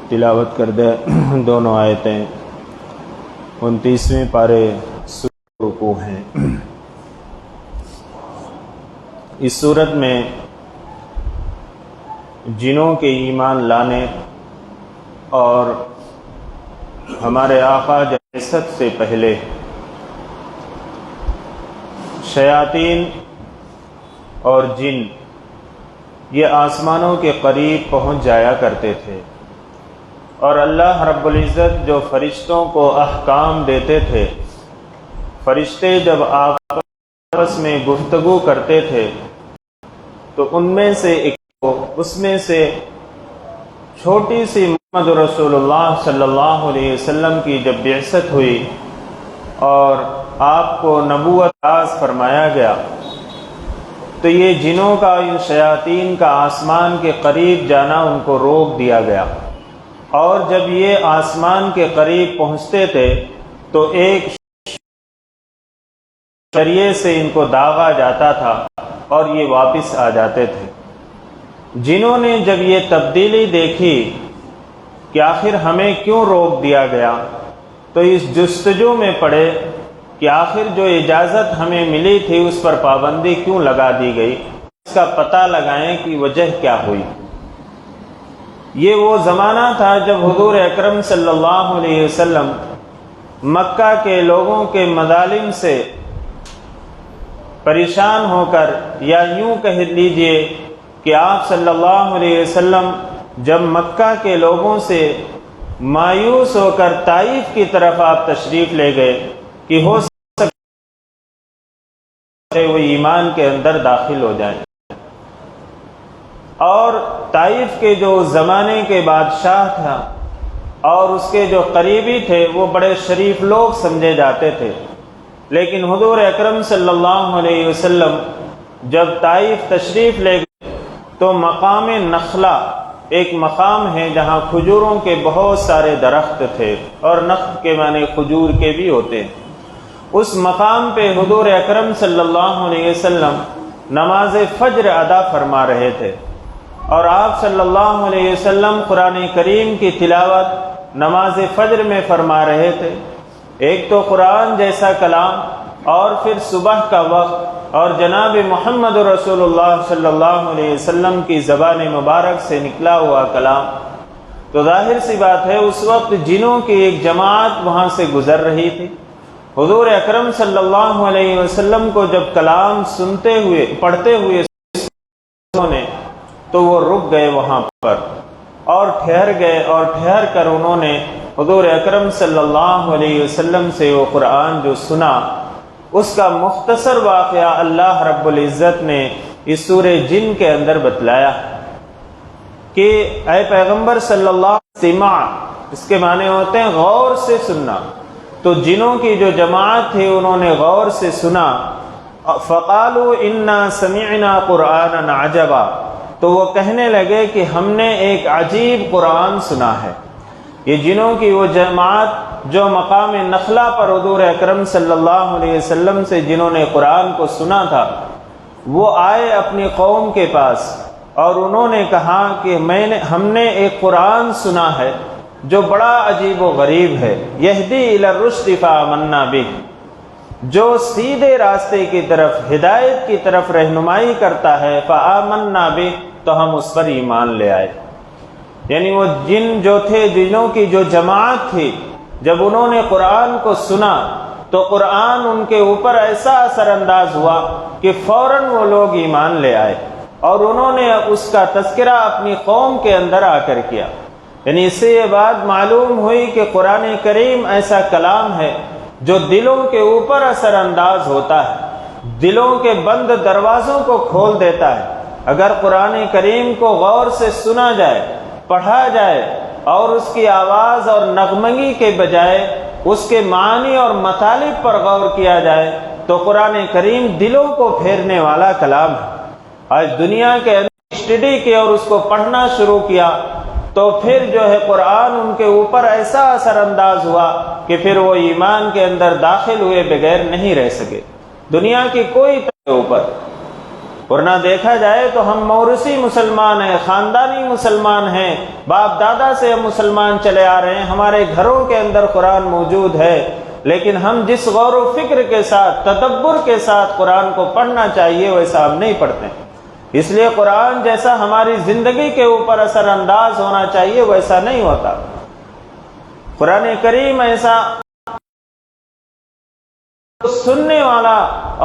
تلاوت کردہ دونوں آیتیں 29ویں پارے سورہ رکوع ہیں۔ اس صورت میں جنوں کے ایمان لانے اور ہمارے آقا بعثت سے پہلے شیاطین اور جن یہ آسمانوں کے قریب پہنچ جایا کرتے تھے، اور اللہ رب العزت جو فرشتوں کو احکام دیتے تھے، فرشتے جب آپس میں گفتگو کرتے تھے تو ان میں سے ایک اس میں سے چھوٹی سی محمد رسول اللہ صلی اللہ علیہ وسلم کی جب بعثت ہوئی اور آپ کو نبوت عطا فرمایا گیا تو یہ جنوں کا، ان شیاطین کا آسمان کے قریب جانا ان کو روک دیا گیا، اور جب یہ آسمان کے قریب پہنچتے تھے تو ایک ذریعے سے ان کو داغا جاتا تھا اور یہ واپس آ جاتے تھے۔ جنہوں نے جب یہ تبدیلی دیکھی کہ آخر ہمیں کیوں روک دیا گیا تو اس جستجو میں پڑے کہ آخر جو اجازت ہمیں ملی تھی اس پر پابندی کیوں لگا دی گئی، اس کا پتہ لگائیں کہ وجہ کیا ہوئی۔ یہ وہ زمانہ تھا جب حضور اکرم صلی اللہ علیہ وسلم مکہ کے لوگوں کے مظالم سے پریشان ہو کر، یا یوں کہہ لیجئے کہ آپ صلی اللہ علیہ وسلم جب مکہ کے لوگوں سے مایوس ہو کر طائف کی طرف آپ تشریف لے گئے کہ ہو سکے وہ ایمان کے اندر داخل ہو جائیں، اور طائف کے جو زمانے کے بادشاہ تھا اور اس کے جو قریبی تھے وہ بڑے شریف لوگ سمجھے جاتے تھے، لیکن حضور اکرم صلی اللہ علیہ وسلم جب طائف تشریف لے گئے تو مقام نخلہ ایک مقام ہے جہاں کھجوروں کے بہت سارے درخت تھے، اور نخل کے معنی کھجور کے بھی ہوتے ہیں۔ اس مقام پہ حضور اکرم صلی اللہ علیہ وسلم نماز فجر ادا فرما رہے تھے، اور آپ صلی اللہ علیہ وسلم قرآن کریم کی تلاوت نماز فجر میں فرما رہے تھے۔ ایک تو قرآن جیسا کلام، اور پھر صبح کا وقت، اور جناب محمد رسول اللہ صلی اللہ علیہ وسلم کی زبان مبارک سے نکلا ہوا کلام، تو ظاہر سی بات ہے اس وقت جنوں کی ایک جماعت وہاں سے گزر رہی تھی۔ حضور اکرم صلی اللہ علیہ وسلم کو جب کلام سنتے ہوئے پڑھتے ہوئے نے تو وہ رک گئے وہاں پر اور ٹھہر گئے، اور ٹھہر کر انہوں نے حضور اکرم صلی اللہ علیہ وسلم سے وہ قرآن جو سنا اس کا مختصر واقعہ اللہ رب العزت نے اس سورہ جن کے اندر بتلایا کہ اے پیغمبر صلی اللہ علیہ وسلم، اس کے معنی ہوتے ہیں غور سے سننا۔ تو جنوں کی جو جماعت تھی انہوں نے غور سے سنا، فقالوا انا سمعنا قرآنا عجبا، تو وہ کہنے لگے کہ ہم نے ایک عجیب قرآن سنا ہے۔ یہ جنوں کی وہ جماعت جو مقام نخلہ پر حضور اکرم صلی اللہ علیہ وسلم سے جنہوں نے قرآن کو سنا تھا، وہ آئے اپنی قوم کے پاس اور انہوں نے کہا کہ ہم نے ایک قرآن سنا ہے جو بڑا عجیب و غریب ہے، یہدی الی الرشد فآمنا بہ، جو سیدھے راستے کی طرف، ہدایت کی طرف رہنمائی کرتا ہے، فآمنا بہ، تو ہم اس پر ایمان لے آئے۔ یعنی وہ جن جو تھے، جنوں کی جو جماعت تھی، جب انہوں نے قرآن کو سنا تو قرآن ان کے اوپر ایسا اثر انداز ہوا کہ فوراً وہ لوگ ایمان لے آئے، اور انہوں نے اس کا تذکرہ اپنی قوم کے اندر آ کر کیا۔ یعنی اس سے یہ بات معلوم ہوئی کہ قرآن کریم ایسا کلام ہے جو دلوں کے اوپر اثر انداز ہوتا ہے، دلوں کے بند دروازوں کو کھول دیتا ہے۔ اگر قرآن کریم کو غور سے سنا جائے، پڑھا جائے، اور اس کی آواز اور نغمگی کے بجائے اس کے معنی اور مطالب پر غور کیا جائے تو قرآن کریم دلوں کو پھیرنے والا کلام ہے۔ آج دنیا کے اندر اسٹڈی کی اور اس کو پڑھنا شروع کیا تو پھر جو ہے قرآن ان کے اوپر ایسا اثر انداز ہوا کہ پھر وہ ایمان کے اندر داخل ہوئے بغیر نہیں رہ سکے۔ دنیا کی کوئی اوپر ورنہ دیکھا جائے تو ہم موروثی مسلمان ہیں، خاندانی مسلمان ہیں، باپ دادا سے ہم مسلمان چلے آ رہے ہیں، ہمارے گھروں کے اندر قرآن موجود ہے، لیکن ہم جس غور و فکر کے ساتھ، تدبر کے ساتھ قرآن کو پڑھنا چاہیے ویسا ہم نہیں پڑھتے ہیں۔ اس لیے قرآن جیسا ہماری زندگی کے اوپر اثر انداز ہونا چاہیے ویسا نہیں ہوتا۔ قرآن کریم ایسا سننے والا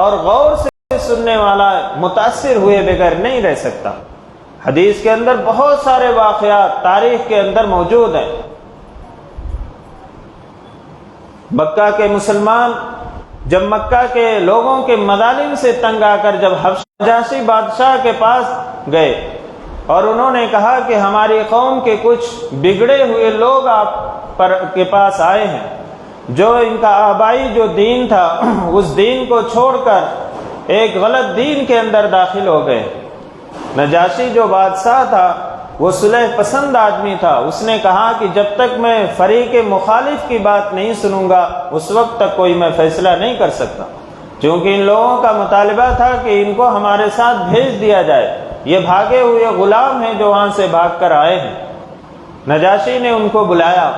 اور غور سے سننے والا متاثر ہوئے بغیر نہیں رہ سکتا۔ حدیث کے اندر بہت سارے واقعات تاریخ کے اندر موجود ہیں۔ مکہ کے مسلمان جب مکہ کے لوگوں کے مظالم سے تنگ آ کر جب نجاشی بادشاہ کے پاس گئے اور انہوں نے کہا کہ ہماری قوم کے کچھ بگڑے ہوئے لوگ آپ کے پاس آئے ہیں، جو ان کا آبائی جو دین تھا اس دین کو چھوڑ کر ایک غلط دین کے اندر داخل ہو گئے۔ نجاشی جو بادشاہ تھا وہ صلح پسند آدمی تھا، اس نے کہا کہ جب تک میں فریق مخالف کی بات نہیں سنوں گا اس وقت تک کوئی میں فیصلہ نہیں کر سکتا، کیونکہ ان لوگوں کا مطالبہ تھا کہ ان کو ہمارے ساتھ بھیج دیا جائے، یہ بھاگے ہوئے غلام ہیں جو وہاں سے بھاگ کر آئے ہیں۔ نجاشی نے ان کو بلایا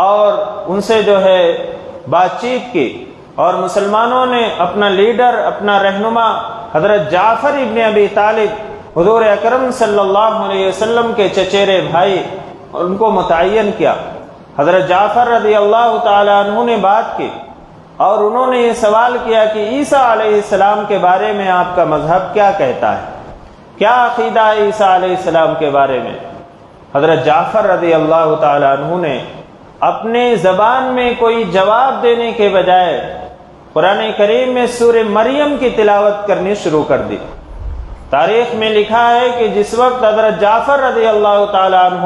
اور ان سے جو ہے بات چیت کی، اور مسلمانوں نے اپنا لیڈر، اپنا رہنما حضرت جعفر ابن ابی طالب، حضور اکرم صلی اللہ علیہ وسلم کے چچیرے بھائی، ان کو متعین کیا۔ حضرت جعفر رضی اللہ تعالی عنہ نے بات کی اور انہوں نے یہ سوال کیا کہ عیسیٰ علیہ السلام کے بارے میں آپ کا مذہب کیا کہتا ہے، کیا عقیدہ ہے عیسیٰ علیہ السلام کے بارے میں؟ حضرت جعفر رضی اللہ تعالی عنہ نے اپنے زبان میں کوئی جواب دینے کے بجائے قرآن کریم میں سورہ مریم کی تلاوت کرنی شروع کر دی۔ تاریخ میں لکھا ہے کہ جس وقت حضرت جعفر رضی اللہ تعالی عنہ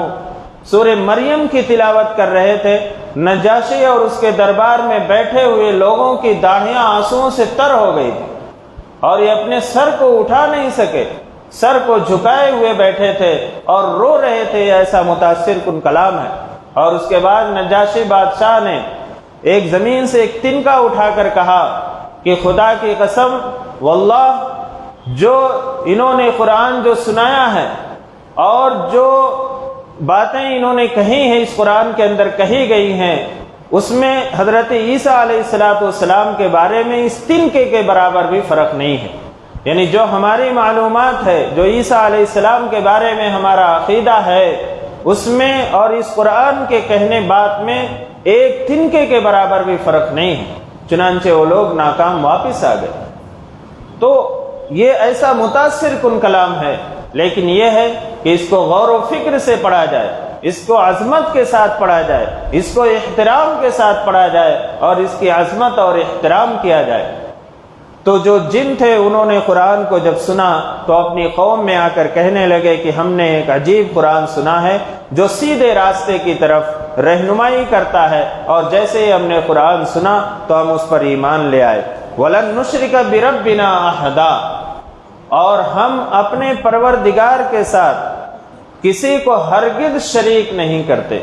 سورہ مریم کی تلاوت کر رہے تھے، نجاشی اور اس کے دربار میں بیٹھے ہوئے لوگوں کی داڑھیاں آنسوؤں سے تر ہو گئی تھی اور یہ اپنے سر کو اٹھا نہیں سکے، سر کو جھکائے ہوئے بیٹھے تھے اور رو رہے تھے۔ ایسا متاثر کن کلام ہے۔ اور اس کے بعد نجاشی بادشاہ نے ایک زمین سے ایک تنکا اٹھا کر کہا کہ خدا کی قسم واللہ، جو انہوں نے قرآن جو سنایا ہے اور جو باتیں انہوں نے کہی ہیں اس قرآن کے اندر کہی گئی ہیں، اس میں حضرت عیسیٰ علیہ السلام کے بارے میں اس تنکے کے برابر بھی فرق نہیں ہے۔ یعنی جو ہماری معلومات ہے، جو عیسیٰ علیہ السلام کے بارے میں ہمارا عقیدہ ہے، اس میں اور اس قرآن کے کہنے بات میں ایک تنکے کے برابر بھی فرق نہیں ہے۔ چنانچہ وہ لوگ ناکام واپس آ گئے۔ تو یہ ایسا متاثر کن کلام ہے، لیکن یہ ہے کہ اس کو غور و فکر سے پڑھا جائے، اس کو عظمت کے ساتھ پڑھا جائے، اس کو احترام کے ساتھ پڑھا جائے اور اس کی عظمت اور احترام کیا جائے۔ تو جو جن تھے انہوں نے قرآن کو جب سنا تو اپنی قوم میں آ کر کہنے لگے کہ ہم نے ایک عجیب قرآن سنا ہے جو سیدھے راستے کی طرف رہنمائی کرتا ہے، اور جیسے ہی ہم نے قرآن سنا تو ہم اس پر ایمان لے آئے۔ وَلَن نُشْرِكَ بِرَبِّنَا أَحَدًا، اور ہم اپنے پروردگار کے ساتھ کسی کو ہرگز شریک نہیں کرتے۔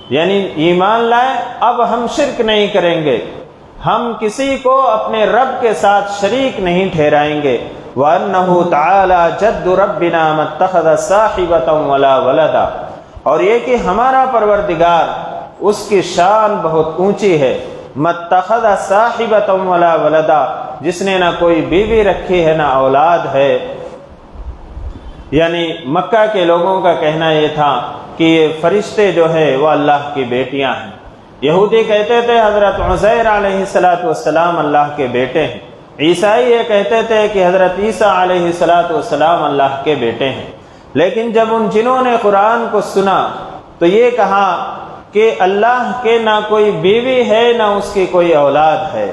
یعنی ایمان لائے، اب ہم شرک نہیں کریں گے، ہم کسی کو اپنے رب کے ساتھ شریک نہیں ٹھہرائیں گے۔ وَأَنَّهُ تَعَالَى جَدُّ رَبِّنَا مَا اتَّخَذَ صَاحِبَةً وَلَا وَلَدًا، اور یہ کہ ہمارا پروردگار اس کی شان بہت اونچی ہے، مَا اتَّخَذَ صَاحِبَةً وَلَا وَلَدًا، جس نے نہ کوئی بیوی رکھی ہے نہ اولاد ہے۔ یعنی مکہ کے لوگوں کا کہنا یہ تھا کہ یہ فرشتے جو ہیں وہ اللہ کی بیٹیاں ہیں۔ یہودی کہتے تھے حضرت عزیر علیہ السلام اللہ کے بیٹے ہیں، عیسائی یہ کہتے تھے کہ حضرت عیسیٰ علیہ السلام اللہ کے بیٹے ہیں۔ لیکن جب ان جنہوں نے قرآن کو سنا تو یہ کہا کہ اللہ کے نہ کوئی بیوی ہے نہ اس کی کوئی اولاد ہے۔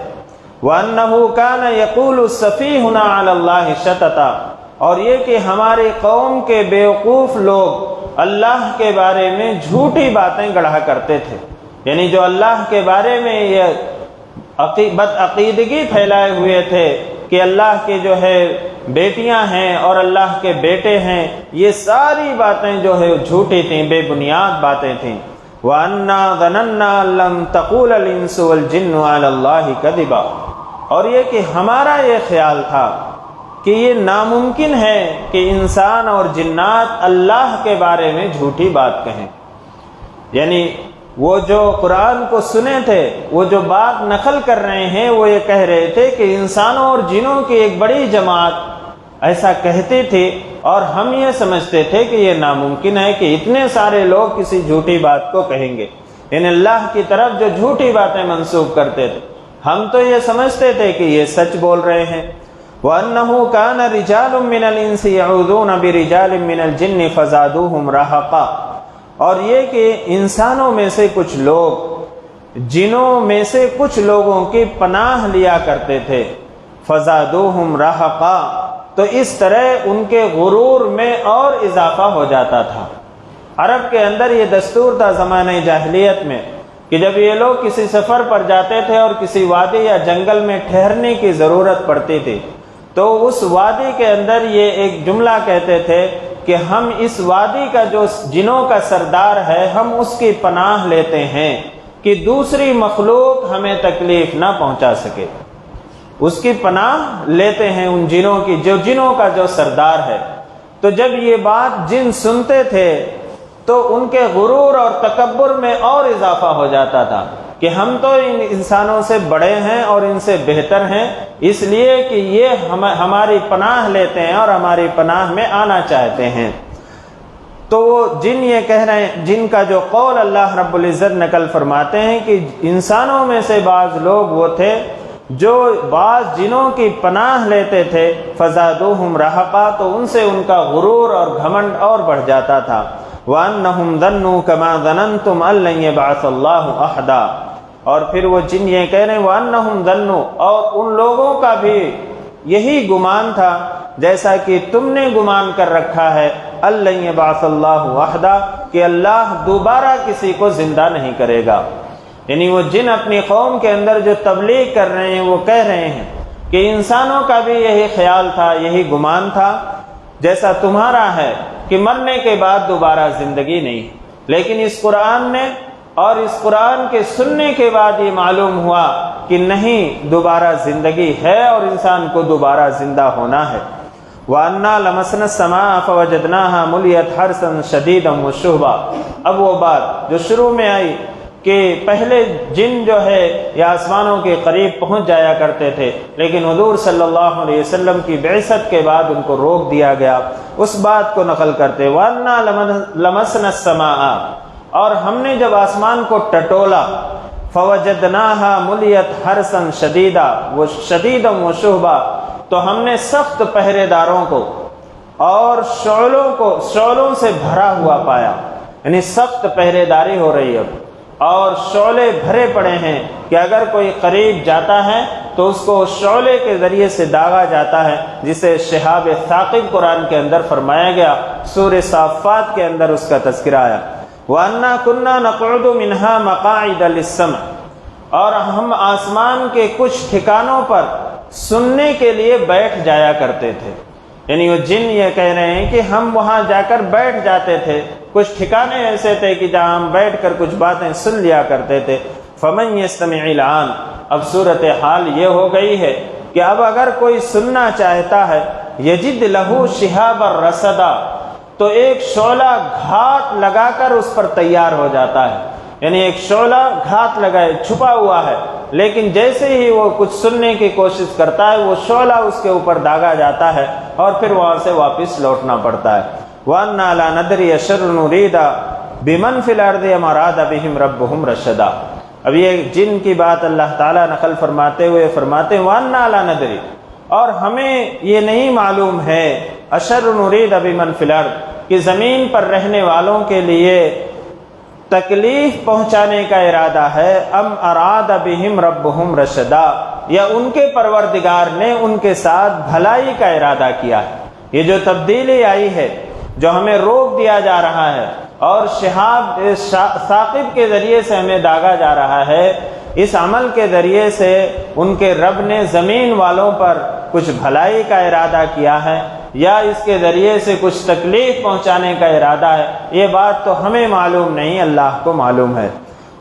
وَأَنَّهُ كَانَ يَقُولُ السَّفِيهُنَا عَلَى اللَّهِ شَطَطًا، اور یہ کہ ہماری قوم کے بیوقوف لوگ اللہ کے بارے میں جھوٹی باتیں گڑھا کرتے تھے۔ یعنی جو اللہ کے بارے میں یہ بد عقیدگی پھیلائے ہوئے تھے کہ اللہ کے جو ہے بیٹیاں ہیں اور اللہ کے بیٹے ہیں، یہ ساری باتیں جو ہے جھوٹی تھیں، بے بنیاد باتیں تھیں۔ وَأَنَّا ظَنَنَّا لَن تَقُولَ الْإِنسُ وَالْجِنُّ عَلَى اللَّهِ كَذِبًا، اور یہ کہ ہمارا یہ خیال تھا کہ یہ ناممکن ہے کہ انسان اور جنات اللہ کے بارے میں جھوٹی بات کہیں. یعنی وہ جو قرآن کو سنے تھے، وہ جو بات نقل کر رہے ہیں، وہ یہ کہہ رہے تھے کہ انسانوں اور جنوں کی ایک بڑی جماعت ایسا کہتی تھی، اور ہم یہ سمجھتے تھے کہ یہ ناممکن ہے کہ اتنے سارے لوگ کسی جھوٹی بات کو کہیں گے. یعنی اللہ کی طرف جو جھوٹی باتیں منسوب کرتے تھے، ہم تو یہ سمجھتے تھے کہ یہ سچ بول رہے ہیں. وَأَنَّهُ كَانَ رِجَالٌ مِّنَ الْإِنسِ يَعُوذُونَ بِرِجَالٍ مِّنَ الْجِنِّ فَزَادُوهُمْ رَهَقًا، اور یہ کہ انسانوں میں سے کچھ لوگ جنوں میں سے کچھ لوگوں کی پناہ لیا کرتے تھے. فَزَادُوهُمْ رَهَقًا، تو اس طرح ان کے غرور میں اور اضافہ ہو جاتا تھا. عرب کے اندر یہ دستور تھا زمانہ جاہلیت میں کہ جب یہ لوگ کسی سفر پر جاتے تھے اور کسی وادی یا جنگل میں ٹھہرنے کی ضرورت پڑتی تھی، تو اس وادی کے اندر یہ ایک جملہ کہتے تھے کہ ہم اس وادی کا جو جنوں کا سردار ہے، ہم اس کی پناہ لیتے ہیں کہ دوسری مخلوق ہمیں تکلیف نہ پہنچا سکے. اس کی پناہ لیتے ہیں ان جنوں کی، جو جنوں کا جو سردار ہے. تو جب یہ بات جن سنتے تھے تو ان کے غرور اور تکبر میں اور اضافہ ہو جاتا تھا کہ ہم تو ان انسانوں سے بڑے ہیں اور ان سے بہتر ہیں، اس لیے کہ یہ ہماری پناہ لیتے ہیں اور ہماری پناہ میں آنا چاہتے ہیں. تو وہ جن یہ کہہ رہے ہیں، جن کا جو قول اللہ رب العزت نقل فرماتے ہیں کہ انسانوں میں سے بعض لوگ وہ تھے جو بعض جنوں کی پناہ لیتے تھے. فزادوہم رہقا، تو ان سے ان کا غرور اور گھمنڈ اور بڑھ جاتا تھا. وَأَنَّهُمْ ظَنُّوا كَمَا ظَنَنْتُمْ أَن لَّن يَبْعَثَ اللَّهُ أَحَدًا، اور پھر وہ جن یہ کہہ رہے ہیں وَأَنَّهُمْ ظَنُّوا، اور ان لوگوں کا بھی یہی گمان تھا جیسا کہ تم نے گمان کر رکھا ہے، أن لَّن يَبْعَثَ اللَّهُ أَحَدًا، کہ اللہ دوبارہ کسی کو زندہ نہیں کرے گا. یعنی وہ جن اپنی قوم کے اندر جو تبلیغ کر رہے ہیں، وہ کہہ رہے ہیں کہ انسانوں کا بھی یہی خیال تھا، یہی گمان تھا جیسا تمہارا ہے کہ مرنے کے بعد دوبارہ زندگی نہیں. لیکن اس قرآن نے اور اس قرآن کے سننے کے بعد یہ معلوم ہوا کہ نہیں، دوبارہ زندگی ہے اور انسان کو دوبارہ زندہ ہونا ہے. وَأَنَّا لَمَسْنَا السَّمَاءَ فَوَجَدْنَاهَا مُلِيَتْ حَرْسًا شَدِيدًا وَشُهْبًا. اب وہ بات جو شروع میں آئی کہ پہلے جن جو ہے یہ آسمانوں کے قریب پہنچ جایا کرتے تھے، لیکن حضور صلی اللہ علیہ وسلم کی بعثت کے بعد ان کو روک دیا گیا. اس بات کو نقل کرتے وَأَنَّا لَمَسْنَا السَّمَاءَ، اور ہم نے جب آسمان کو ٹٹولا، فَوَجَدْنَاهَا مُلِيَتْ حَرْسًا شَدِيدًا وَشُهْبًا، تو ہم نے سخت پہرے داروں کو اور شعلوں سے بھرا ہوا پایا. یعنی سخت پہرے داری ہو رہی ہے اور شعلے بھرے پڑے ہیں کہ اگر کوئی قریب جاتا ہے تو اس کو شعلے کے ذریعے سے داغا جاتا ہے، جسے شہاب ثاقب قرآن کے اندر فرمایا گیا. سورہ صافات کے اندر اس کا تذکرہ آیا. وَأَنَّا كُنَّا نَقْعُدُ مِنْهَا مَقَاعِدَ لِلسَّمْعِ، اور ہم آسمان کے کچھ ٹھکانوں پر سننے کے لیے بیٹھ جایا کرتے تھے. یعنی وہ جن یہ کہہ رہے ہیں کہ ہم وہاں جا کر بیٹھ جاتے تھے. کچھ ٹھکانے ایسے تھے کہ جہاں ہم بیٹھ کر کچھ باتیں سن لیا کرتے تھے. فَمَن يَسْتَمِعِ الْآنَ، اب صورتحال یہ ہو گئی ہے کہ اب اگر کوئی سننا چاہتا ہے، يَجِدْ لَهُ شِهَابًا رَصَدًا، تو ایک شعلہ گھات لگا کر اس پر تیار ہو جاتا ہے. یعنی ایک شعلہ گھات لگائے چھپا ہوا ہے، لیکن جیسے ہی وہ کچھ سننے کی کوشش کرتا ہے، وہ شعلہ اس کے اوپر داغا جاتا ہے اور پھر وہاں سے واپس لوٹنا پڑتا ہے. وَأَنَّا لَا نَدْرِي أَشَرٌّ أُرِيدَ بِمَنْ فِي الْأَرْضِ أَمْ أَرَادَ بِهِمْ رَبُّهُمْ رَشَدًا. اب یہ جن کی بات اللہ تعالیٰ نقل فرماتے ہوئے فرماتے ہیں وَأَنَّا لَا نَدْرِي، اور ہمیں یہ نہیں معلوم ہے أَشَرٌّ أُرِيدَ بِمَنْ فِي الْأَرْضِ، کہ زمین پر رہنے والوں کے لیے تکلیف پہنچانے کا ارادہ ہے، ام اراد بہم ربہم رشدا، یا ان کے پروردگار نے ان کے ساتھ بھلائی کا ارادہ کیا ہے. یہ جو تبدیلی آئی ہے، جو ہمیں روک دیا جا رہا ہے اور شہاب ثاقب کے ذریعے سے ہمیں داغا جا رہا ہے، اس عمل کے ذریعے سے ان کے رب نے زمین والوں پر کچھ بھلائی کا ارادہ کیا ہے یا اس کے ذریعے سے کچھ تکلیف پہنچانے کا ارادہ ہے، یہ بات تو ہمیں معلوم نہیں، اللہ کو معلوم ہے.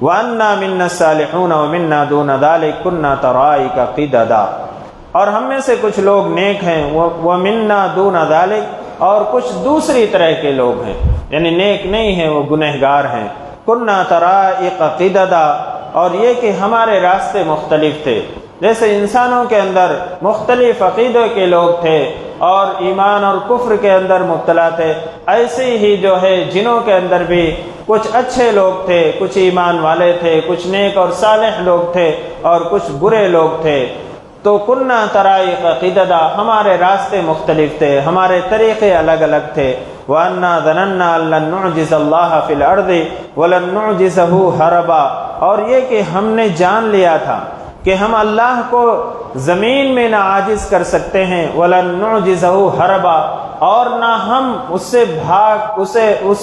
وَأَنَّا مِنَّا الصَّالِحُونَ وَمِنَّا دُونَ ذَلِكَ كُنَّا طَرَائِقَ قِدَدًا. اور ہم میں سے کچھ لوگ نیک ہیں، وہ منا دون ذالک، اور کچھ دوسری طرح کے لوگ ہیں، یعنی نیک نہیں ہیں، وہ گنہگار ہیں۔ کنا طرائق قددا، اور یہ کہ ہمارے راستے مختلف تھے، جیسے انسانوں کے اندر مختلف عقیدے کے لوگ تھے اور ایمان اور کفر کے اندر مبتلا تھے، ایسے ہی جو ہے جنوں کے اندر بھی کچھ اچھے لوگ تھے، کچھ ایمان والے تھے، کچھ نیک اور صالح لوگ تھے اور کچھ برے لوگ تھے۔ تو کننا طرائق قددا، ہمارے راستے مختلف تھے، ہمارے طریقے الگ الگ تھے۔ وَأَنَّا ظَنَنَّا أَن لَّن نُّعْجِزَ اللَّهَ فِي الْأَرْضِ وَلَن نُّعْجِزَهُ هَرَبًا، اور یہ کہ ہم نے جان لیا تھا کہ ہم اللہ کو زمین میں نہ عاجز کر سکتے ہیں، وَلَن نُّعْجِزَهُ هَرَبًا، اور نہ ہم اس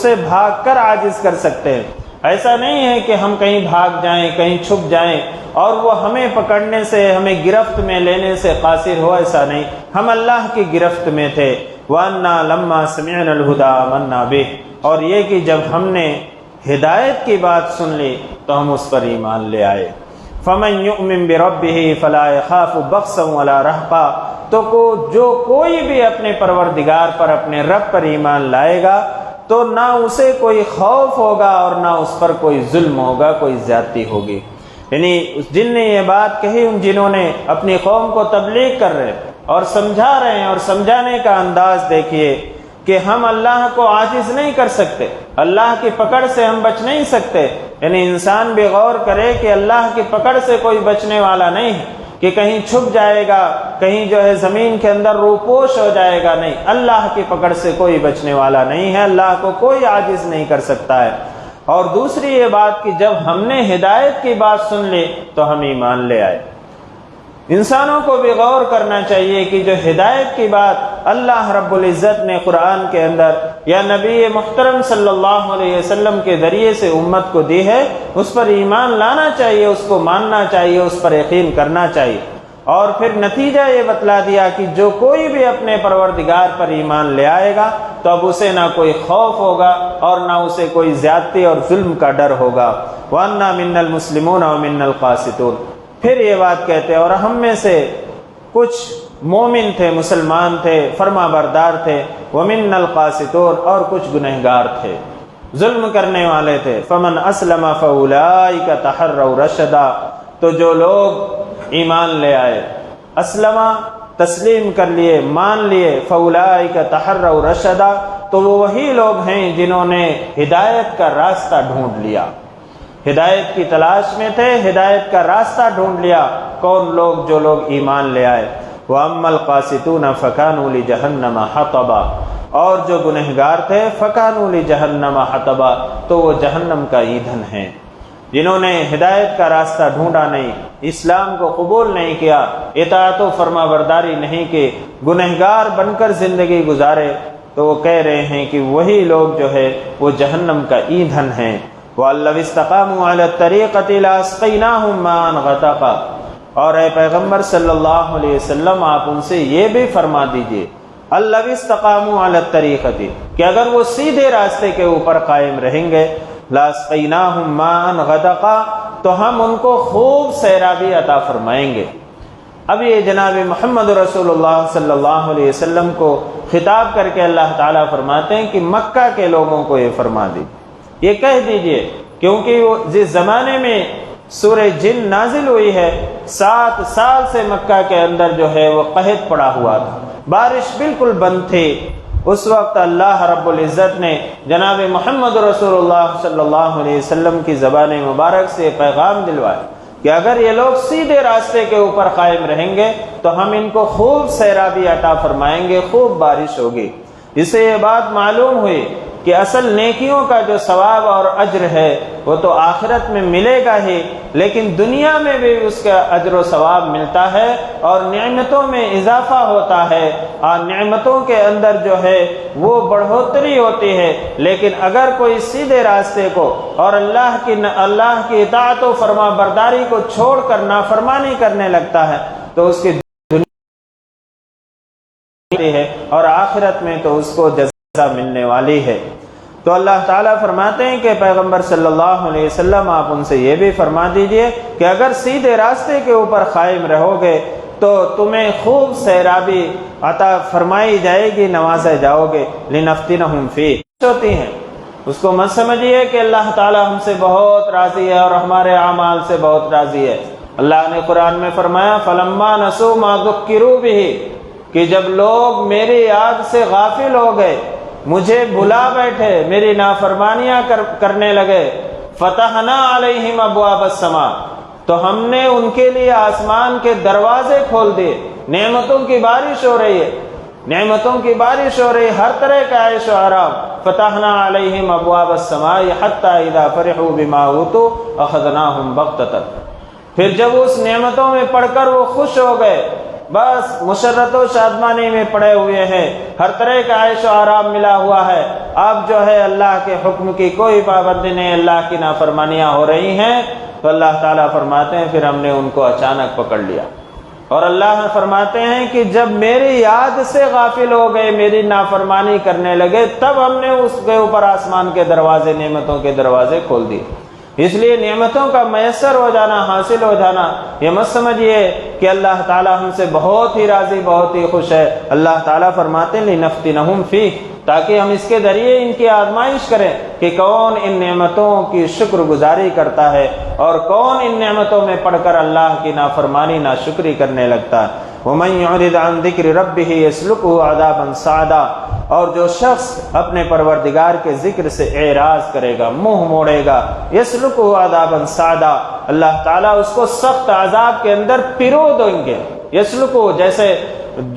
سے بھاگ کر عاجز کر سکتے ہیں۔ ایسا نہیں ہے کہ ہم کہیں بھاگ جائیں، کہیں چھپ جائیں اور وہ ہمیں پکڑنے سے، ہمیں گرفت میں لینے سے قاصر ہو، ایسا نہیں، ہم اللہ کی گرفت میں تھے۔ وَأَنَّا لَمَّا سَمِعْنَا الْهُدَىٰ آمَنَّا بِهِ، اور یہ کہ جب ہم نے ہدایت کی بات سن لی تو ہم اس پر ایمان لے آئے۔ فَمَن يُؤْمِن بِرَبِّهِ فَلَا يَخَافُ بَخْسًا وَلَا رَهْقًا، تو جو کوئی بھی اپنے پروردگار پر، اپنے رب پر ایمان لائے گا تو نہ اسے کوئی خوف ہوگا اور نہ اس پر کوئی ظلم ہوگا، کوئی زیادتی ہوگی۔ یعنی جن نے یہ بات کہی، ان جنہوں نے اپنی قوم کو تبلیغ کر رہے اور سمجھا رہے ہیں، اور سمجھانے کا انداز دیکھیے کہ ہم اللہ کو عاجز نہیں کر سکتے، اللہ کی پکڑ سے ہم بچ نہیں سکتے۔ یعنی انسان بھی غور کرے کہ اللہ کی پکڑ سے کوئی بچنے والا نہیں ہے کہ کہیں چھپ جائے گا، کہیں جو ہے زمین کے اندر روپوش ہو جائے گا، نہیں، اللہ کی پکڑ سے کوئی بچنے والا نہیں ہے، اللہ کو کوئی عاجز نہیں کر سکتا ہے۔ اور دوسری یہ بات کہ جب ہم نے ہدایت کی بات سن لی تو ہم ایمان لے آئے۔ انسانوں کو بھی غور کرنا چاہیے کہ جو ہدایت کی بات اللہ رب العزت نے قرآن کے اندر یا نبی محترم صلی اللہ علیہ وسلم کے ذریعے سے امت کو دی ہے، اس پر ایمان لانا چاہیے، اس کو ماننا چاہیے، اس پر یقین کرنا چاہیے۔ اور پھر نتیجہ یہ بتلا دیا کہ جو کوئی بھی اپنے پروردگار پر ایمان لے آئے گا تو اب اسے نہ کوئی خوف ہوگا اور نہ اسے کوئی زیادتی اور ظلم کا ڈر ہوگا۔ وَأَنَّا مِنَّا الْمُسْلِمُونَ وَمِنَّا الْقَاسِطُونَ، پھر یہ بات کہتے ہیں اور ہم میں سے کچھ مومن تھے، مسلمان تھے، فرما بردار تھے، وَمِنَّا الْقَاسِطُونَ، اور کچھ گنہگار تھے، ظلم کرنے والے تھے۔ فَمَنْ أَسْلَمَ فَأُولَٰئِكَ تَحَرَّوْا رَشَدًا، تو جو لوگ ایمان لے آئے، اسلمہ تسلیم کر لیے، مان لیے، فَأُولَٰئِكَ تَحَرَّوْا رَشَدًا، تو وہ وہی لوگ ہیں جنہوں نے ہدایت کا راستہ ڈھونڈ لیا، ہدایت کی تلاش میں تھے، ہدایت کا راستہ ڈھونڈ لیا۔ کون لوگ؟ جو لوگ ایمان لے آئے۔ وَأَمَّا الْقَاسِطُونَ فَكَانُوا لِجَهَنَّمَ حَطَبًا، اور جو گنہگار تھے، فَكَانُوا لِجَهَنَّمَ حَطَبًا، تو وہ جہنم کا ایندھن ہیں۔ جنہوں نے ہدایت کا راستہ ڈھونڈا نہیں، اسلام کو قبول نہیں کیا، اطاعت و فرما برداری نہیں کی، گنہگار بن کر زندگی گزارے، تو وہ کہہ رہے ہیں کہ وہی لوگ جو ہے وہ جہنم کا ایندھن ہیں۔ وَأَن لَّوِ اسْتَقَامُوا عَلَى الطَّرِيقَةِ لَأَسْقَيْنَاهُم مَّاءً غَدَقًا، اور اے پیغمبر صلی اللہ علیہ وسلم آپ ان سے یہ بھی فرما دیجئے، أَن لَّوِ اسْتَقَامُوا عَلَى الطَّرِيقَةِ، کہ اگر وہ سیدھے راستے کے اوپر قائم رہیں گے، لَأَسْقَيْنَاهُم مَّاءً غَدَقًا، تو ہم ان کو خوب سیرابی عطا فرمائیں گے۔ اب یہ جناب محمد رسول اللہ صلی اللہ علیہ وسلم کو خطاب کر کے اللہ تعالیٰ فرماتے ہیں کہ مکہ کے لوگوں کو یہ فرما دیجیے، یہ کہہ دیجئے، کیونکہ وہ جس زمانے میں سورہ جن نازل ہوئی ہے، 7 سال سے مکہ کے اندر جو ہے وہ قحط پڑا ہوا تھا، بارش بالکل بند تھی۔ اس وقت اللہ رب العزت نے جناب محمد رسول اللہ صلی اللہ علیہ وسلم کی زبان مبارک سے پیغام دلوایا کہ اگر یہ لوگ سیدھے راستے کے اوپر قائم رہیں گے تو ہم ان کو خوب سیرابی عطا فرمائیں گے، خوب بارش ہوگی۔ اس سے یہ بات معلوم ہوئی کہ اصل نیکیوں کا جو ثواب اور اجر ہے وہ تو آخرت میں ملے گا ہی، لیکن دنیا میں بھی اس کا اجر و ثواب ملتا ہے اور نعمتوں میں اضافہ ہوتا ہے، اور نعمتوں کے اندر جو ہے وہ بڑھوتری ہوتی ہے۔ لیکن اگر کوئی سیدھے راستے کو اور اللہ کی اطاعت و فرما برداری کو چھوڑ کر نافرمانی کرنے لگتا ہے تو اس کی دنیا ہے اور آخرت میں تو اس کو جزا ملنے والی ہے۔ تو اللہ تعالیٰ فرماتے ہیں کہ پیغمبر صلی اللہ علیہ وسلم آپ ان سے یہ بھی فرما دیجئے کہ اگر سیدھے راستے کے اوپر قائم رہو گے تو تمہیں خوب سیرابی عطا فرمائی جائے گی، نوازے جاؤ گے۔ لنفتنہم فیہ ہوتی ہیں، اس کو مت سمجھیے کہ اللہ تعالی ہم سے بہت راضی ہے اور ہمارے اعمال سے بہت راضی ہے۔ اللہ نے قرآن میں فرمایا فلما نسوا ما ذکروا بہ، کہ جب لوگ میری یاد سے غافل ہو گئے، مجھے بھلا بیٹھے، میری نافرمانیاں کرنے لگے، فتحنا علیہم ابواب السماء، تو ہم نے ان کے لیے آسمان کے دروازے کھول دیے۔ نعمتوں کی بارش ہو رہی ہے، نعمتوں کی بارش ہو رہی، ہر طرح کا عیش و آرام۔ فتحنا علیہم ابواب السماء حتی اذا فرحوا بما اوتوا اخذناہم بغتۃ، پھر جب اس نعمتوں میں پڑھ کر وہ خوش ہو گئے، بس مسرت و شادمانی میں پڑے ہوئے ہیں، ہر طرح کا عیش و آرام ملا ہوا ہے، اب جو ہے اللہ کے حکم کی کوئی پابندی نہیں، اللہ کی نافرمانیاں ہو رہی ہیں، تو اللہ تعالیٰ فرماتے ہیں پھر ہم نے ان کو اچانک پکڑ لیا۔ اور اللہ فرماتے ہیں کہ جب میری یاد سے غافل ہو گئے، میری نافرمانی کرنے لگے، تب ہم نے اس کے اوپر آسمان کے دروازے، نعمتوں کے دروازے کھول دیے۔ اس لیے نعمتوں کا میسر ہو جانا، حاصل ہو جانا، یہ مت سمجھیے کہ اللہ تعالیٰ ہم سے بہت ہی راضی، بہت ہی خوش ہے۔ اللہ تعالیٰ فرماتے ہیں لنفتنہم فیہ، تاکہ ہم اس کے ذریعے ان کی آزمائش کریں کہ کون ان نعمتوں کی شکر گزاری کرتا ہے اور کون ان نعمتوں میں پڑھ کر اللہ کی نافرمانی ناشکری کرنے لگتا ہے۔ وَمَن يُعْرِضْ عَن ذِكْرِ رَبِّهِ يَسْلُكْهُ عَذَابًا صَعَدًا، اور جو شخص اپنے پروردگار کے ذکر سے اعراض کرے گا، منہ موڑے گا، يَسْلُكُهُ عَذَابًا صَعَدًا، اللہ تعالیٰ اس کو سخت عذاب کے اندر پرو دیں گے۔ يَسْلُكُهُ جیسے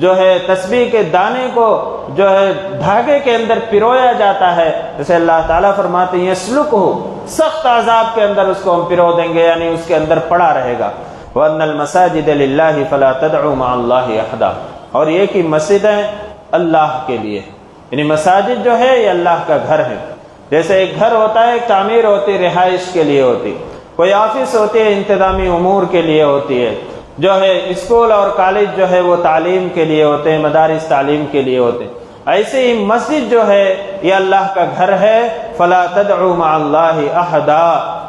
جو ہے تسبیح کے دانے کو جو ہے دھاگے کے اندر پرویا جاتا ہے، جیسے اللہ تعالیٰ فرماتے ہیں يَسْلُكُهُ، سخت عذاب کے اندر اس کو ہم پرو دیں گے، یعنی اس کے اندر پڑا رہے گا۔ وَأَنَّ الْمَسَاجِدَ لِلَّهِ فَلَا تَدْعُوا مَعَ اللَّهِ أَحَدًا، اور یہ کہ مسجدیں اللہ کے لیے، یعنی مساجد جو ہے یہ اللہ کا گھر ہے۔ جیسے ایک گھر ہوتا ہے، ایک تعمیر ہوتی، رہائش کے لیے ہوتی، کوئی آفس ہوتی ہے، انتظامی امور کے لیے ہوتی ہے، جو ہے اسکول اور کالج جو ہے وہ تعلیم کے لیے ہوتے ہیں، مدارس تعلیم کے لیے ہوتے ہیں۔ ایسے ہی مسجد جو ہے یہ اللہ کا گھر ہے۔ فلا تدعوا مع اللہ احدا،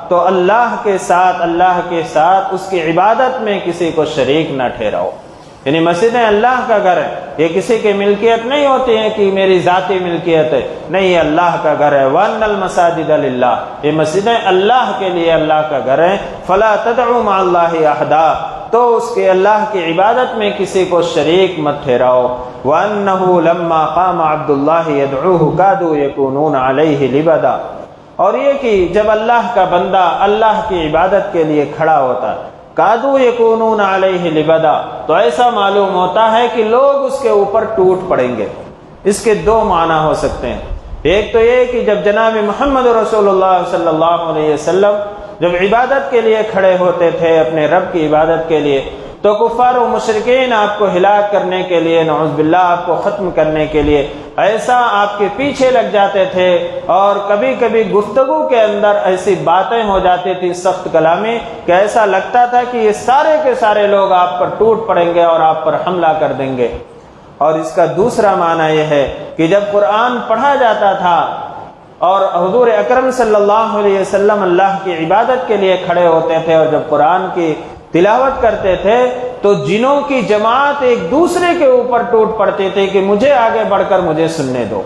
تو اللہ کے ساتھ اس کی عبادت میں کسی کو شریک نہ ٹھہراؤ، یعنی مسجدیں اللہ کا گھر ہے، یہ کسی کی ملکیت نہیں ہوتی ہے کہ میری ذاتی ملکیت ہے، نہیں، یہ اللہ کا گھر ہے۔ وَأَنَّ الْمَسَاجِدَ لِلَّهِ، یہ مسجدیں اللہ کے لیے، اللہ کا گھر ہے۔ فَلَا تَدْعُوا مَعَ اللَّهِ أَحَدًا، تو اس کے اللہ کی عبادت میں کسی کو شریک مت ٹھہراؤ۔ وَأَنَّهُ لَمَّا قَامَ عَبْدُ اللَّهِ يَدْعُوهُ كَادُوا يَكُونُونَ عَلَيْهِ لِبَدًا، اور یہ کہ جب اللہ کا بندہ اللہ کی عبادت کے لیے کھڑا ہوتا ہے، کادو یکونون علیہ لبدا، تو ایسا معلوم ہوتا ہے کہ لوگ اس کے اوپر ٹوٹ پڑیں گے۔ اس کے دو معنی ہو سکتے ہیں، ایک تو یہ کہ جب جناب محمد رسول اللہ صلی اللہ علیہ وسلم جب عبادت کے لیے کھڑے ہوتے تھے، اپنے رب کی عبادت کے لیے، تو کفار و مشرکین آپ کو ہلاک کرنے کے لیے، نعوذ باللہ آپ کو ختم کرنے کے لیے ایسا آپ کے پیچھے لگ جاتے تھے، اور کبھی کبھی گفتگو کے اندر ایسی باتیں ہو جاتی تھی سخت کلامی کہ ایسا لگتا تھا کہ یہ سارے کے سارے لوگ آپ پر ٹوٹ پڑیں گے اور آپ پر حملہ کر دیں گے۔ اور اس کا دوسرا معنی یہ ہے کہ جب قرآن پڑھا جاتا تھا اور حضور اکرم صلی اللہ علیہ وسلم اللہ کی عبادت کے لیے کھڑے ہوتے تھے اور جب قرآن کی تلاوت کرتے تھے تو جنوں کی جماعت ایک دوسرے کے اوپر ٹوٹ پڑتی تھی کہ مجھے آگے بڑھ کر مجھے سننے دو۔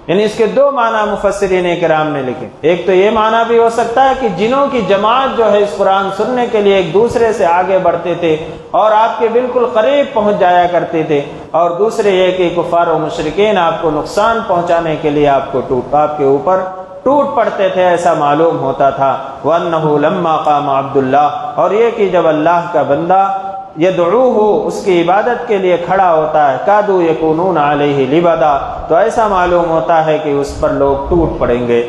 یعنی اس کے دو معنی مفسرین کرام نے لکھے، ایک تو یہ معنی بھی ہو سکتا ہے کہ جنوں کی جماعت جو ہے اس قرآن سننے کے لیے ایک دوسرے سے آگے بڑھتے تھے اور آپ کے بالکل قریب پہنچ جایا کرتے تھے، اور دوسرے یہ کہ کفار و مشرکین آپ کو نقصان پہنچانے کے لیے آپ کے اوپر ٹوٹ پڑتے تھے، ایسا معلوم ہوتا تھا۔ وَأَنَّهُ لَمَّا قَامَ عَبْدُ اللَّهِ، اور یہ کہ جب اللہ کا بندہ یدعوہ اس کی عبادت کے لیے کھڑا ہوتا ہے، کادو یکونون علیہ لبدا، تو ایسا معلوم ہوتا ہے کہ اس پر لوگ ٹوٹ پڑیں گے۔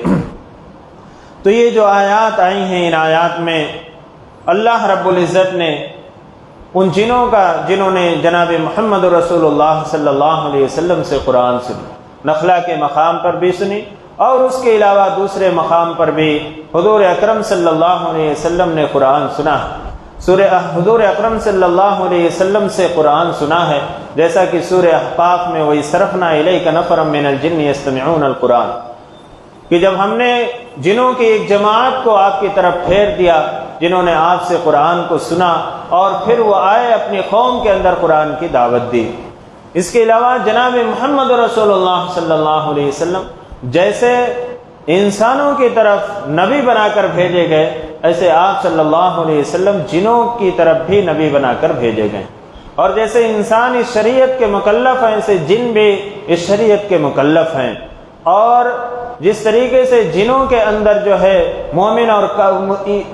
تو یہ جو آیات آئی ہیں، ان آیات میں اللہ رب العزت نے ان جنہوں نے جناب محمد رسول اللہ صلی اللہ علیہ وسلم سے قرآن سنی، نخلا کے مقام پر بھی سنی اور اس کے علاوہ دوسرے مقام پر بھی حضور اکرم صلی اللہ علیہ وسلم نے قرآن سنا، حضور اکرم صلی اللہ علیہ وسلم سے قرآن سنا ہے، جیسا کہ سورہ احقاف میں وہی صرفنا الیک نفرا من الجن یستمعون القرآن، کہ جب ہم نے جنوں کی ایک جماعت کو آپ کی طرف پھیر دیا جنہوں نے آپ سے قرآن کو سنا اور پھر وہ آئے اپنی قوم کے اندر قرآن کی دعوت دی۔ اس کے علاوہ جناب محمد رسول اللہ صلی اللہ علیہ وسلم جیسے انسانوں کی طرف نبی بنا کر بھیجے گئے، ایسے آپ صلی اللہ علیہ وسلم جنوں کی طرف بھی نبی بنا کر بھیجے گئے، اور جیسے انسان اس شریعت کے مکلف ہیں ایسے جن بھی اس شریعت کے مکلف ہیں، اور جس طریقے سے جنوں کے اندر جو ہے مومن اور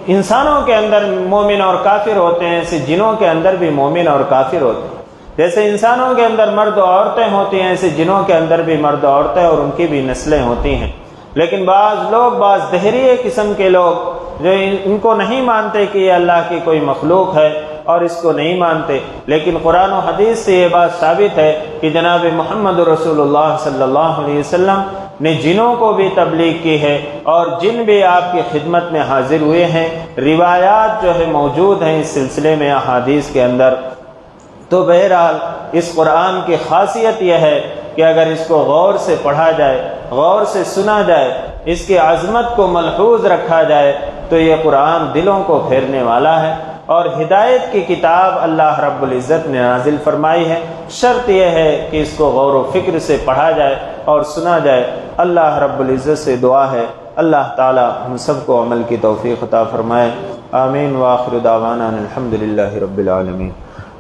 انسانوں کے اندر مومن اور کافر ہوتے ہیں، ایسے جنوں کے اندر بھی مومن اور کافر ہوتے ہیں۔ جیسے انسانوں کے اندر مرد و عورتیں ہوتی ہیں، ایسے جنوں کے اندر بھی مرد و عورتیں اور ان کی بھی نسلیں ہوتی ہیں۔ لیکن بعض دہریے قسم کے لوگ جو ان کو نہیں مانتے کہ یہ اللہ کی کوئی مخلوق ہے اور اس کو نہیں مانتے، لیکن قرآن و حدیث سے یہ بات ثابت ہے کہ جناب محمد رسول اللہ صلی اللہ علیہ وسلم نے جنوں کو بھی تبلیغ کی ہے اور جن بھی آپ کی خدمت میں حاضر ہوئے ہیں۔ روایات جو ہے موجود ہیں اس سلسلے میں احادیث کے اندر۔ تو بہرحال اس قرآن کی خاصیت یہ ہے کہ اگر اس کو غور سے پڑھا جائے، غور سے سنا جائے، اس کی عظمت کو ملحوظ رکھا جائے تو یہ قرآن دلوں کو پھیرنے والا ہے اور ہدایت کی کتاب اللہ رب العزت نے نازل فرمائی ہے۔ شرط یہ ہے کہ اس کو غور و فکر سے پڑھا جائے اور سنا جائے۔ اللہ رب العزت سے دعا ہے اللہ تعالی ہم سب کو عمل کی توفیق عطا فرمائے۔ آمین وآخر دعوانا الحمدللہ رب العالمین۔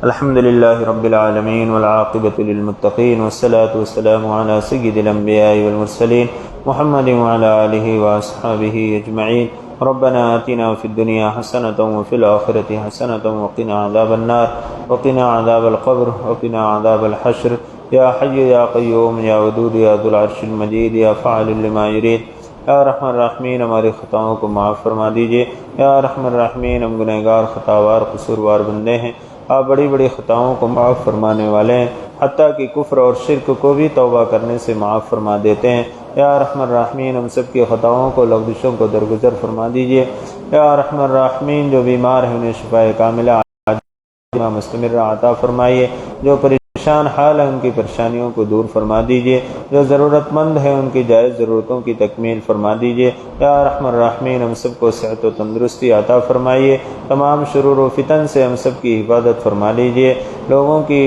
الحمد للہ رب العالمین والعاقبۃ للمتقین والصلاة والسلام علی سید الانبیاء والمرسلین محمد وعلی آلہ واصحابہ اجمعین۔ ربنا آتنا فی الدنیا حسنۃ وفی الآخرۃ حسنۃ وقنا عذاب النار وقنا عذاب القبر وقنا عذاب الحشر یا حی یا قیوم یا ودود یا ذو العرش المجید یا فاعل لما یرید۔ یا رحمن الرحمین ہماری خطاؤں کو معاف فرما دیجیے۔ یا رحمن الرحمین ہم گنہگار خطاوار قصوروار بندے ہیں، آپ بڑی بڑی خطاؤں کو معاف فرمانے والے ہیں، حتیٰ کہ کفر اور شرک کو بھی توبہ کرنے سے معاف فرما دیتے ہیں۔ یا رحمن الرحمین ہم سب کی خطاؤں کو لغزشوں کو درگزر فرما دیجیے۔ یا رحمن الرحمین جو بیمار ہیں انہیں شفاء کاملہ عاجلہ مستمرہ عطا فرمائیے، جو پریشان حال ہیں ان کی پریشانیوں کو دور فرما دیجیے، جو ضرورت مند ہیں ان کی جائز ضرورتوں کی تکمیل فرما دیجیے۔ یا رحمن الرحمین ہم سب کو صحت و تندرستی عطا فرمائیے، تمام شرور و فتن سے ہم سب کی حفاظت فرما لیجیے، لوگوں کی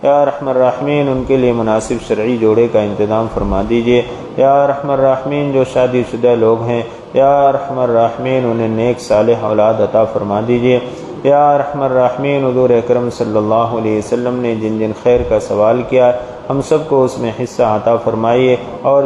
یا رحمن الرحمین ان کے لیے مناسب شرعی جوڑے کا انتظام فرما دیجیے۔ یا رحمن الرحمین جو شادی شدہ لوگ ہیں یا رحمن الرحمین انہیں نیک صالح اولاد عطا فرما دیجیے۔ یا رحمن الرحمین حضور اکرم صلی اللہ علیہ وسلم نے جن جن خیر کا سوال کیا ہم سب کو اس میں حصہ عطا فرمائیے، اور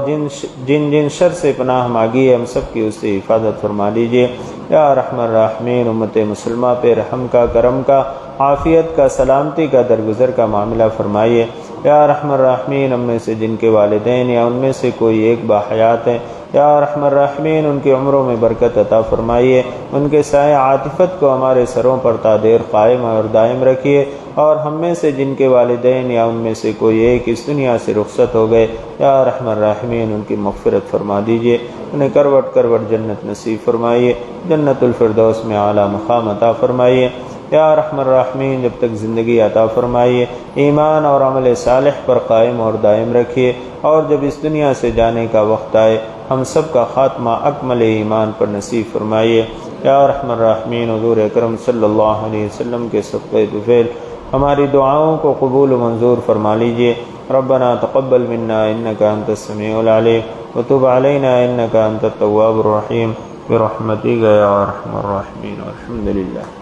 جن شر سے پناہ مانگی ہے ہم سب کی اس سے حفاظت فرما لیجیے۔ یا رحمن الرحمین امت مسلمہ پہ رحم کا، کرم کا، عافیت کا، سلامتی کا، درگزر کا معاملہ فرمائیے۔ یا رحمن الرحمین ہم میں سے جن کے والدین یا ان میں سے کوئی ایک باحیات ہیں یا رحمن الرحمین ان کی عمروں میں برکت عطا فرمائیے، ان کے سایہ عاطفت کو ہمارے سروں پر تا دیر قائم اور دائم رکھیے، اور ہم میں سے جن کے والدین یا ان میں سے کوئی ایک اس دنیا سے رخصت ہو گئے یا رحمن الرحمین ان کی مغفرت فرما دیجیے، انہیں کروٹ کروٹ جنت نصیب فرمائیے، جنت الفردوس میں اعلیٰ مقام عطا فرمائیے۔ یا رحمن الرحمین جب تک زندگی عطا فرمائیے ایمان اور عمل صالح پر قائم اور دائم رکھیے، اور جب اس دنیا سے جانے کا وقت آئے ہم سب کا خاتمہ اکمل ایمان پر نصیب فرمائیے۔ یا رحمن الرحمین حضور اکرم صلی اللہ علیہ وسلم کے صدقہ طفیل ہماری دعاؤں کو قبول و منظور فرما لیجیے۔ ربنا تقبل منا انک انت السمیع العلیم وتب علینا انک انت التواب الرحیم برحمتک یا ارحم الراحمین والحمد للہ۔